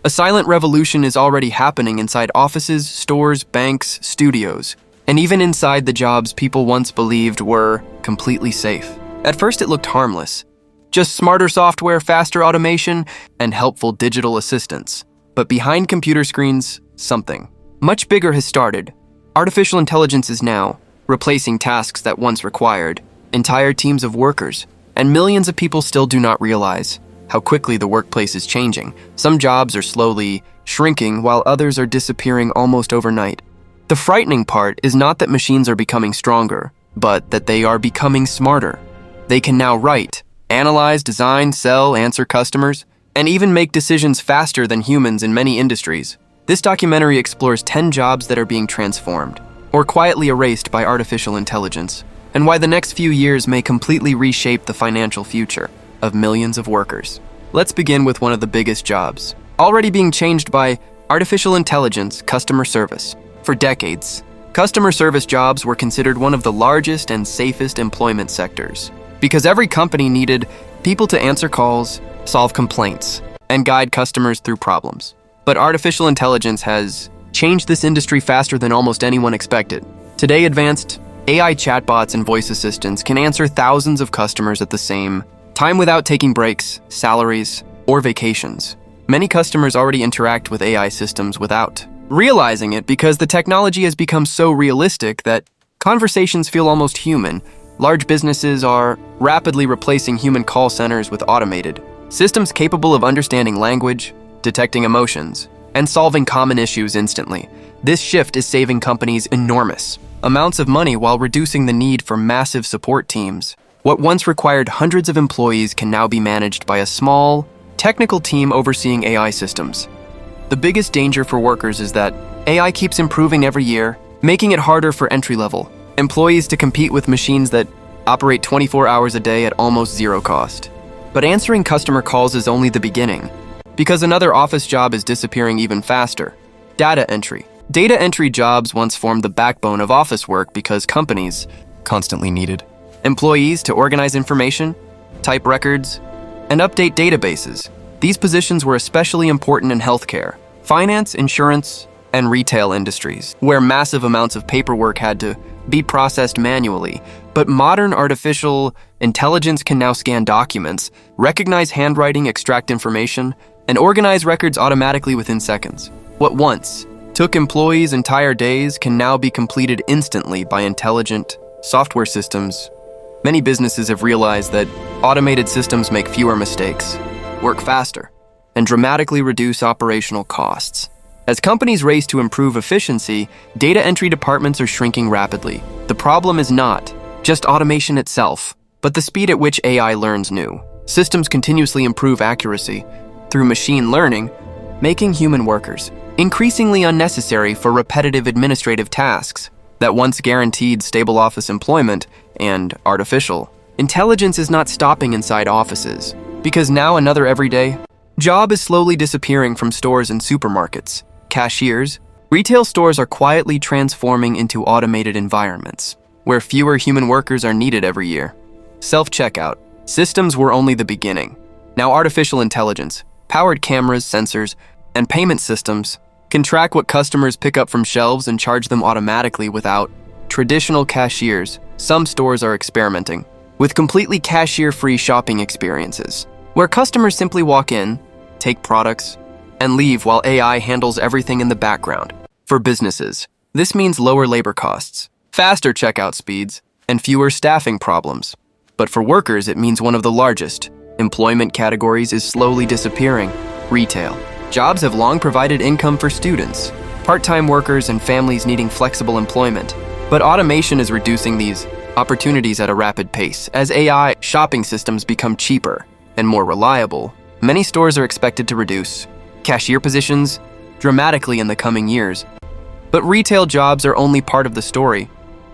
A silent revolution is already happening inside offices, stores, banks, studios, and even inside the jobs people once believed were completely safe. At first, it looked harmless. Just smarter software, faster automation, and helpful digital assistants. But behind computer screens, something much bigger has started. Artificial intelligence is now replacing tasks that once required entire teams of workers, and millions of people still do not realize how quickly the workplace is changing. Some jobs are slowly shrinking while others are disappearing almost overnight. The frightening part is not that machines are becoming stronger, but that they are becoming smarter. They can now write, analyze, design, sell, answer customers, and even make decisions faster than humans in many industries. This documentary explores 10 jobs that are being transformed or quietly erased by artificial intelligence, and why the next few years may completely reshape the financial future of millions of workers. Let's begin with one of the biggest jobs, already being changed by artificial intelligence: customer service. For decades, customer service jobs were considered one of the largest and safest employment sectors, because every company needed people to answer calls, solve complaints, and guide customers through problems. But artificial intelligence has changed this industry faster than almost anyone expected. Today, advanced AI chatbots and voice assistants can answer thousands of customers at the same time without taking breaks, salaries, or vacations. Many customers already interact with AI systems without realizing it because the technology has become so realistic that conversations feel almost human. Large businesses are rapidly replacing human call centers with automated systems capable of understanding language, detecting emotions, and solving common issues instantly. This shift is saving companies enormous amounts of money while reducing the need for massive support teams. What once required hundreds of employees can now be managed by a small, technical team overseeing AI systems. The biggest danger for workers is that AI keeps improving every year, making it harder for entry-level employees to compete with machines that operate 24 hours a day at almost zero cost. But answering customer calls is only the beginning, because another office job is disappearing even faster: data entry. Data entry jobs once formed the backbone of office work because companies constantly needed employees to organize information, type records, and update databases. These positions were especially important in healthcare, finance, insurance, and retail industries, where massive amounts of paperwork had to be processed manually. But modern artificial intelligence can now scan documents, recognize handwriting, extract information, and organize records automatically within seconds. What once took employees entire days can now be completed instantly by intelligent software systems. Many businesses have realized that automated systems make fewer mistakes, work faster, and dramatically reduce operational costs. As companies race to improve efficiency, data entry departments are shrinking rapidly. The problem is not just automation itself, but the speed at which AI learns new. Systems continuously improve accuracy through machine learning, making human workers increasingly unnecessary for repetitive administrative tasks that once guaranteed stable office employment. And artificial intelligence is not stopping inside offices, because now another everyday job is slowly disappearing from stores and supermarkets. Cashiers, retail stores are quietly transforming into automated environments, where fewer human workers are needed every year. Self-checkout systems were only the beginning. Now artificial intelligence, powered cameras, sensors, and payment systems can track what customers pick up from shelves and charge them automatically without traditional cashiers. Some stores are experimenting with completely cashier-free shopping experiences, where customers simply walk in, take products, and leave while AI handles everything in the background. For businesses, this means lower labor costs, faster checkout speeds, and fewer staffing problems. But for workers, it means one of the largest employment categories is slowly disappearing: retail. Jobs have long provided income for students, part-time workers, and families needing flexible employment. But automation is reducing these opportunities at a rapid pace. As AI shopping systems become cheaper and more reliable, many stores are expected to reduce cashier positions dramatically in the coming years. But retail jobs are only part of the story,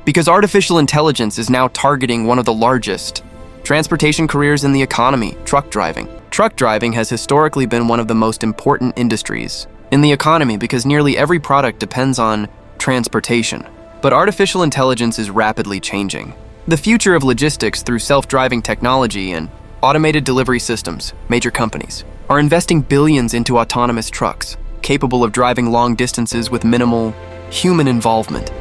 because artificial intelligence is now targeting one of the largest transportation careers in the economy: truck driving. Truck driving has historically been one of the most important industries in the economy because nearly every product depends on transportation. But artificial intelligence is rapidly changing the future of logistics through self-driving technology and automated delivery systems. Major companies are investing billions into autonomous trucks, capable of driving long distances with minimal human involvement.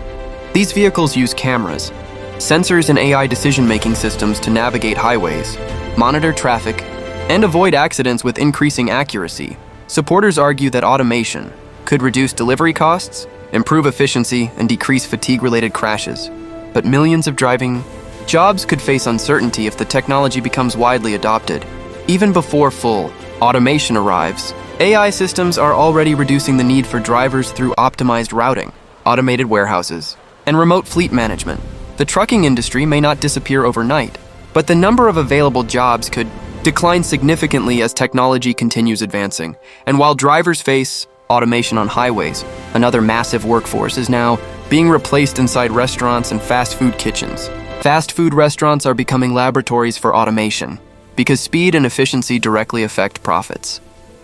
These vehicles use cameras, sensors, and AI decision-making systems to navigate highways, monitor traffic, and avoid accidents with increasing accuracy. Supporters argue that automation could reduce delivery costs, improve efficiency, and decrease fatigue-related crashes. But millions of driving jobs could face uncertainty if the technology becomes widely adopted. Even before full automation arrives, AI systems are already reducing the need for drivers through optimized routing, automated warehouses, and remote fleet management. The trucking industry may not disappear overnight, but the number of available jobs could decline significantly as technology continues advancing. And while drivers face automation on highways, another massive workforce is now being replaced inside restaurants and fast food kitchens. Fast food restaurants are becoming laboratories for automation because speed and efficiency directly affect profits.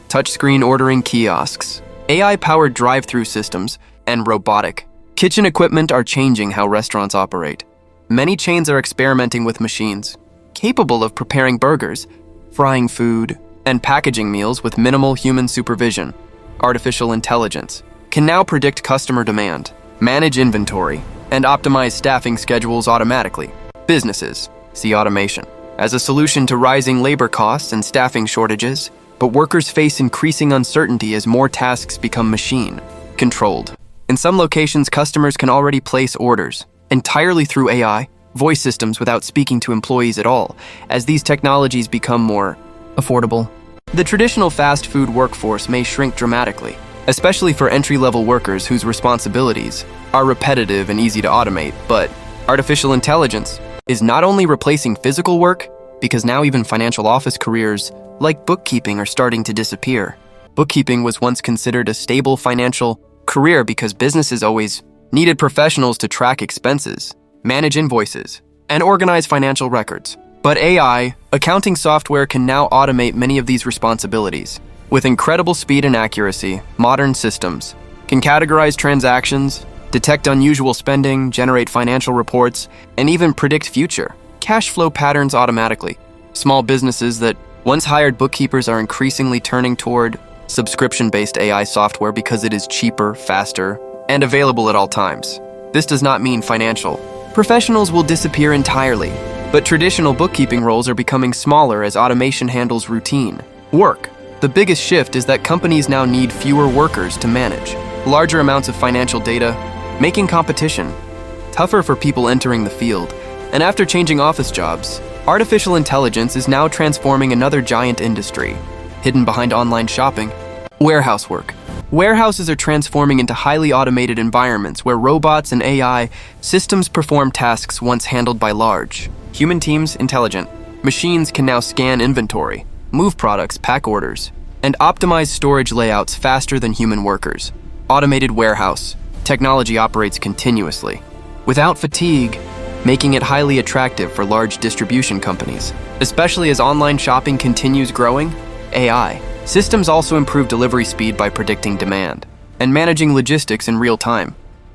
Touchscreen ordering kiosks, AI-powered drive-through systems, and robotic kitchen equipment are changing how restaurants operate. Many chains are experimenting with machines capable of preparing burgers, frying food, and packaging meals with minimal human supervision. Artificial intelligence can now predict customer demand, manage inventory, and optimize staffing schedules automatically. Businesses see automation as a solution to rising labor costs and staffing shortages, but workers face increasing uncertainty as more tasks become machine-controlled. In some locations, customers can already place orders entirely through AI, voice systems without speaking to employees at all, as these technologies become more affordable. The traditional fast food workforce may shrink dramatically, especially for entry-level workers whose responsibilities are repetitive and easy to automate. But artificial intelligence is not only replacing physical work, because now even financial office careers like bookkeeping are starting to disappear. Bookkeeping was once considered a stable financial career because businesses always needed professionals to track expenses, manage invoices, and organize financial records. But AI, accounting software, can now automate many of these responsibilities. With incredible speed and accuracy, modern systems can categorize transactions, detect unusual spending, generate financial reports, and even predict future cash flow patterns automatically. Small businesses that once hired bookkeepers are increasingly turning toward subscription-based AI software because it is cheaper, faster, and available at all times. This does not mean financial professionals will disappear entirely, but traditional bookkeeping roles are becoming smaller as automation handles routine work. The biggest shift is that companies now need fewer workers to manage larger amounts of financial data, making competition tougher for people entering the field. And after changing office jobs, artificial intelligence is now transforming another giant industry, hidden behind online shopping: warehouse work. Warehouses are transforming into highly automated environments where robots and AI systems perform tasks once handled by large human teams. Intelligent machines can now scan inventory, move products, pack orders, and optimize storage layouts faster than human workers. Automated warehouse technology operates continuously, without fatigue, making it highly attractive for large distribution companies. Especially as online shopping continues growing, AI systems also improve delivery speed by predicting demand and managing logistics in real time.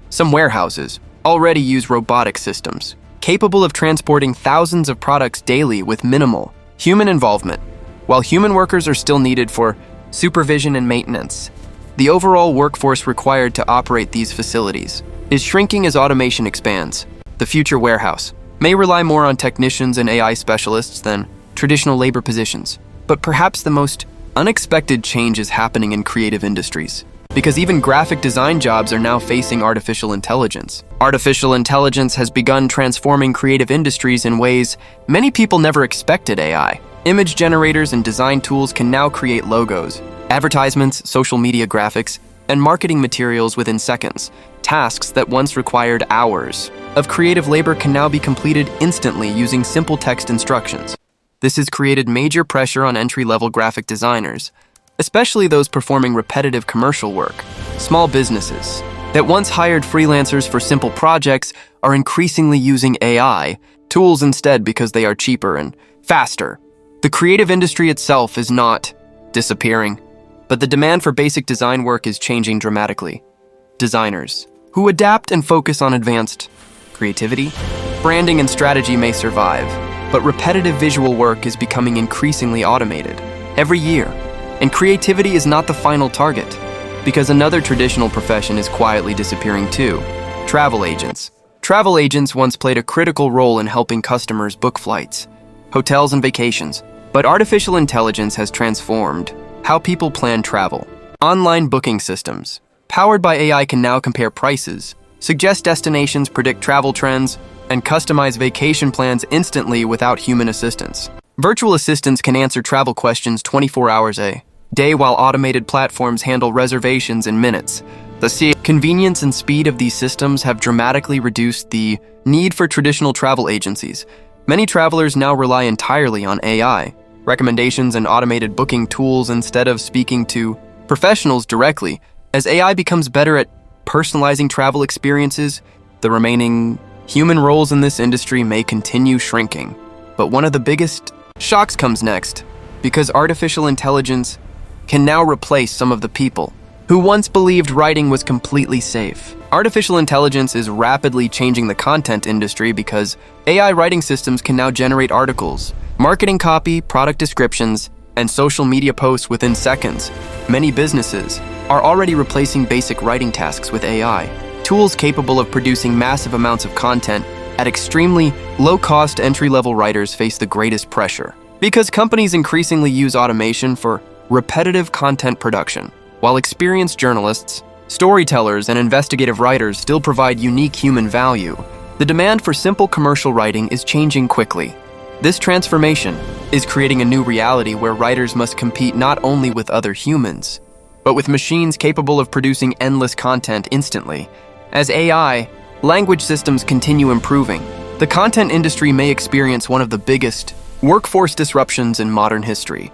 Some warehouses already use robotic systems, capable of transporting thousands of products daily with minimal human involvement. While human workers are still needed for supervision and maintenance, the overall workforce required to operate these facilities is shrinking as automation expands. The future warehouse may rely more on technicians and AI specialists than traditional labor positions. But perhaps the most unexpected change is happening in creative industries, because even graphic design jobs are now facing artificial intelligence. Artificial intelligence has begun transforming creative industries in ways many people never expected. AI image generators and design tools can now create logos, advertisements, social media graphics, and marketing materials within seconds. Tasks that once required hours of creative labor can now be completed instantly using simple text instructions. This has created major pressure on entry-level graphic designers, especially those performing repetitive commercial work. Small businesses that once hired freelancers for simple projects are increasingly using AI tools instead because they are cheaper and faster. The creative industry itself is not disappearing, but the demand for basic design work is changing dramatically. Designers who adapt and focus on advanced creativity, branding, and strategy may survive, but repetitive visual work is becoming increasingly automated. Every year, And creativity is not the final target, because another traditional profession is quietly disappearing too: travel agents. Travel agents once played a critical role in helping customers book flights, hotels, and vacations, but artificial intelligence has transformed how people plan travel. Online booking systems, powered by AI, can now compare prices, suggest destinations, predict travel trends, and customize vacation plans instantly without human assistance. Virtual assistants can answer travel questions 24 hours a day, while automated platforms handle reservations in minutes. The convenience and speed of these systems have dramatically reduced the need for traditional travel agencies. Many travelers now rely entirely on AI, recommendations, and automated booking tools instead of speaking to professionals directly. As AI becomes better at personalizing travel experiences, the remaining human roles in this industry may continue shrinking. But one of the biggest shocks comes next, because artificial intelligence can now replace some of the people who once believed writing was completely safe. Artificial intelligence is rapidly changing the content industry because AI writing systems can now generate articles, marketing copy, product descriptions, and social media posts within seconds. Many businesses are already replacing basic writing tasks with AI. Tools capable of producing massive amounts of content at extremely low-cost. Entry-level writers face the greatest pressure because companies increasingly use automation for repetitive content production, while experienced journalists, storytellers, and investigative writers still provide unique human value. The demand for simple commercial writing is changing quickly. This transformation is creating a new reality where writers must compete not only with other humans, but with machines capable of producing endless content instantly. As AI language systems continue improving, the content industry may experience one of the biggest workforce disruptions in modern history.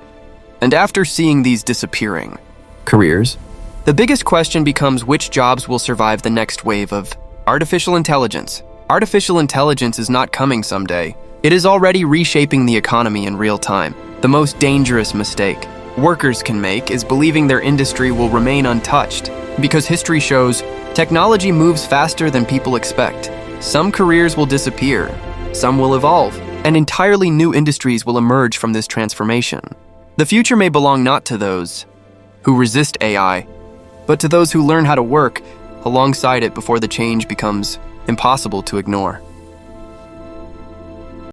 And after seeing these disappearing careers, the biggest question becomes which jobs will survive the next wave of artificial intelligence. Artificial intelligence is not coming someday. It is already reshaping the economy in real time. The most dangerous mistake workers can make is believing their industry will remain untouched, because history shows technology moves faster than people expect. Some careers will disappear, some will evolve, and entirely new industries will emerge from this transformation. The future may belong not to those who resist AI, but to those who learn how to work alongside it before the change becomes impossible to ignore.